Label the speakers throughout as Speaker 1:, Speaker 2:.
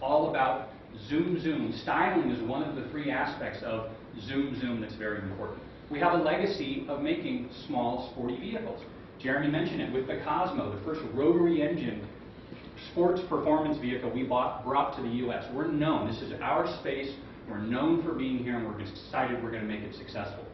Speaker 1: all about zoom, zoom. Styling is one of the three aspects of zoom, zoom that's very important. We have a legacy of making small, sporty vehicles. Jeremy mentioned it with the Cosmo, the first rotary engine sports performance vehicle we brought to the U.S. We're known. This is our space. We're known for being here, and we're excited we're going to make it successful.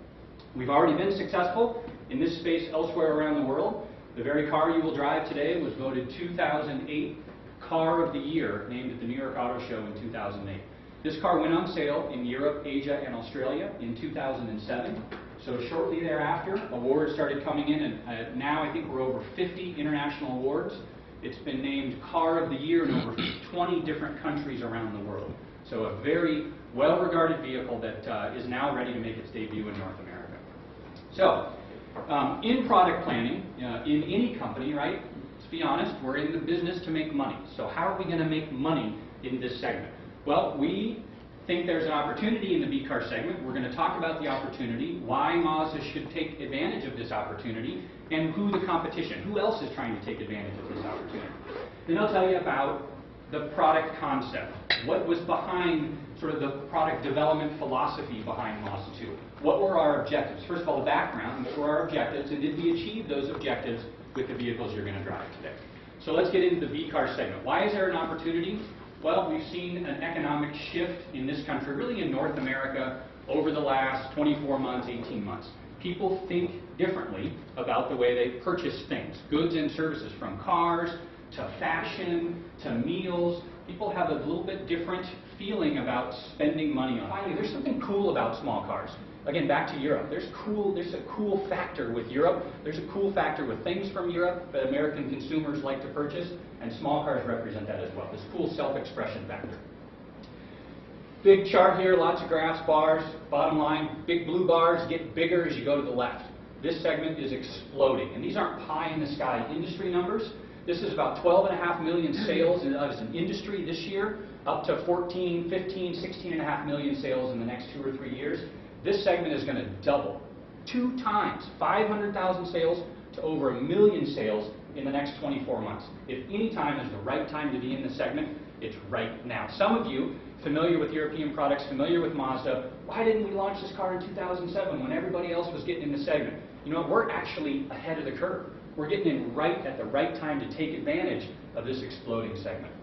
Speaker 1: We've already been successful in this space elsewhere around the world. The very car you will drive today was voted 2008 Car of the Year, named at the New York Auto Show in 2008. This car went on sale in Europe, Asia, and Australia in 2007. So shortly thereafter, awards started coming in, and now I think we're over 50 international awards. It's been named Car of the Year in over 20 different countries around the world. So a very well-regarded vehicle that is now ready to make its debut in North America. So, in product planning, in any company, right, let's be honest, we're in the business to make money. So how are we going to make money in this segment? Well, we think there's an opportunity in the B-car segment. We're going to talk about the opportunity, why Mazda should take advantage of this opportunity, and who the competition, who else is trying to take advantage of this opportunity. Then I'll tell you about the product concept, what was behind sort of the product development philosophy behind Mazda2. What were our objectives? First of all, the background, what were our objectives, and did we achieve those objectives with the vehicles you're going to drive today? So let's get into the B-car segment. Why is there an opportunity? Well, we've seen an economic shift in this country, really in North America, over the last 24 months, 18 months. People think differently about the way they purchase things, goods and services, from cars to fashion to meals. People have a little bit different feeling about spending money on. Finally, there's something cool about small cars. Again, back to Europe. There's a cool factor with Europe. There's a cool factor with things from Europe that American consumers like to purchase, and small cars represent that as well. This cool self-expression factor. Big chart here, lots of graphs, bars. Bottom line, big blue bars get bigger as you go to the left. This segment is exploding, and these aren't pie-in-the-sky industry numbers. This is about 12.5 million sales as an industry this year, up to 14, 15, 16.5 million sales in the next 2 or 3 years. This segment is going to double 2 times, 500,000 sales to over 1 million sales in the next 24 months. If any time is the right time to be in the segment, it's right now. Some of you, familiar with European products, familiar with Mazda, why didn't we launch this car in 2007 when everybody else was getting in the segment? You know what, we're actually ahead of the curve. We're getting in right at the right time to take advantage of this exploding segment.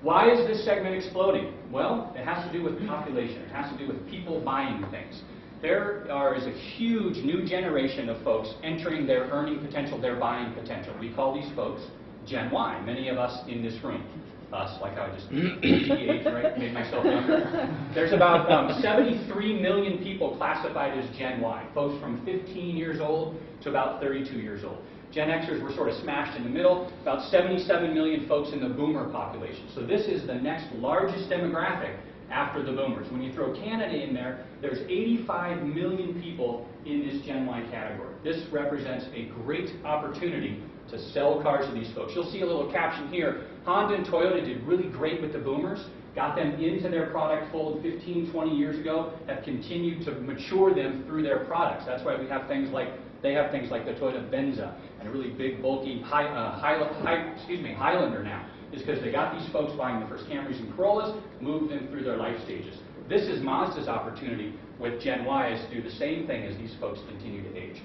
Speaker 1: Why is this segment exploding? Well, it has to do with population. It has to do with people buying things. There is a huge new generation of folks entering their earning potential, their buying potential. We call these folks Gen Y. Many of us in this room. Us, like I just age, right? Made myself younger. There's about 73 million people classified as Gen Y. Folks from 15 years old to about 32 years old. Gen Xers were sort of smashed in the middle, about 77 million folks in the boomer population. So this is the next largest demographic after the boomers. When you throw Canada in there, there's 85 million people in this Gen Y category. This represents a great opportunity to sell cars to these folks. You'll see a little caption here. Honda and Toyota did really great with the boomers, got them into their product fold 15, 20 years ago, have continued to mature them through their products. That's why we have things like they have things like the Toyota Venza and a really big, bulky Highlander now. Is because they got these folks buying the first Camrys and Corollas, moved them through their life stages. This is Mazda's opportunity with Gen Y is to do the same thing as these folks continue to age.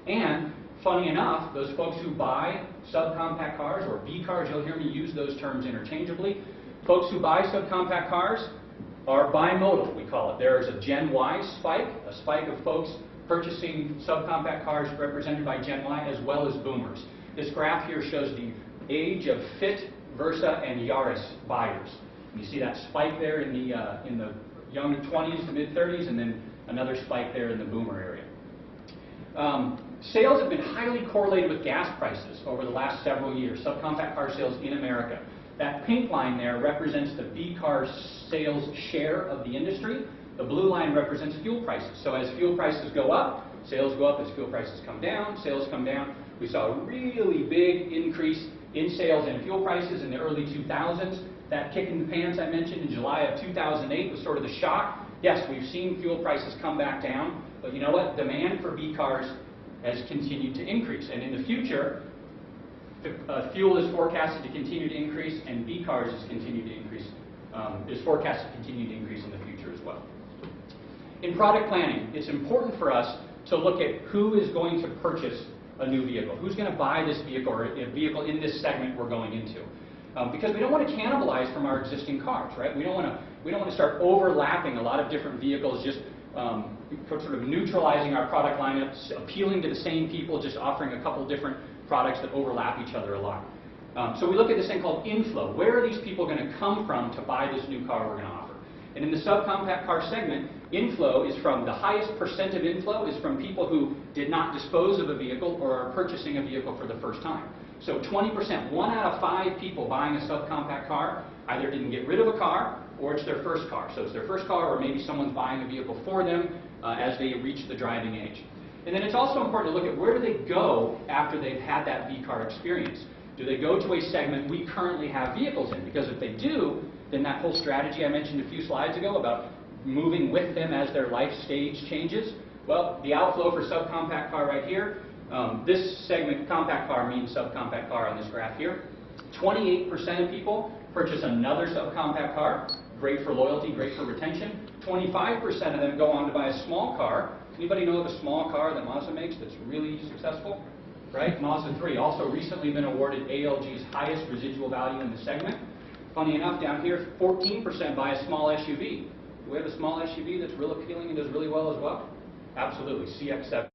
Speaker 1: And funny enough, those folks who buy subcompact cars or B cars, you'll hear me use those terms interchangeably. Folks who buy subcompact cars are bimodal, we call it. There is a Gen Y spike, a spike of folks purchasing subcompact cars represented by Gen Y as well as boomers. This graph here shows the age of Fit, Versa, and Yaris buyers. And you see that spike there in the young 20s to mid-30s, and then another spike there in the boomer area. Sales have been highly correlated with gas prices over the last several years, subcompact car sales in America. That pink line there represents the B-car sales share of the industry. The blue line represents fuel prices. So as fuel prices go up, sales go up. As fuel prices come down, sales come down. We saw a really big increase in sales and fuel prices in the early 2000s. That kick in the pants I mentioned in July of 2008 was sort of the shock. Yes, we've seen fuel prices come back down, but you know what? Demand for B cars has continued to increase. And in the future, Fuel is forecasted to continue to increase, and B-cars is forecasted to continue to increase in the future as well. In product planning, it's important for us to look at who is going to purchase a new vehicle. Who's going to buy this vehicle or a vehicle in this segment we're going into? Because we don't want to cannibalize from our existing cars, right? We don't want to start overlapping a lot of different vehicles, just sort of neutralizing our product lineups, appealing to the same people, just offering a couple different products that overlap each other a lot. So we look at this thing called inflow. Where are these people going to come from to buy this new car we're going to offer? And in the subcompact car segment, inflow is from the highest percent of inflow is from people who did not dispose of a vehicle or are purchasing a vehicle for the first time. So 20%, 1 out of 5 people buying a subcompact car either didn't get rid of a car or it's their first car. So it's their first car, or maybe someone's buying a vehicle for them as they reach the driving age. And then it's also important to look at where do they go after they've had that V-car experience. Do they go to a segment we currently have vehicles in? Because if they do, then that whole strategy I mentioned a few slides ago about moving with them as their life stage changes, well, the outflow for subcompact car right here, this segment, compact car means subcompact car on this graph here. 28% of people purchase another subcompact car. Great for loyalty, great for retention. 25% of them go on to buy a small car. Anybody know of a small car that Mazda makes that's really successful? Right? Mazda2 also recently been awarded ALG's highest residual value in the segment. Funny enough, down here, 14% buy a small SUV. Do we have a small SUV that's real appealing and does really well as well? Absolutely, CX-7.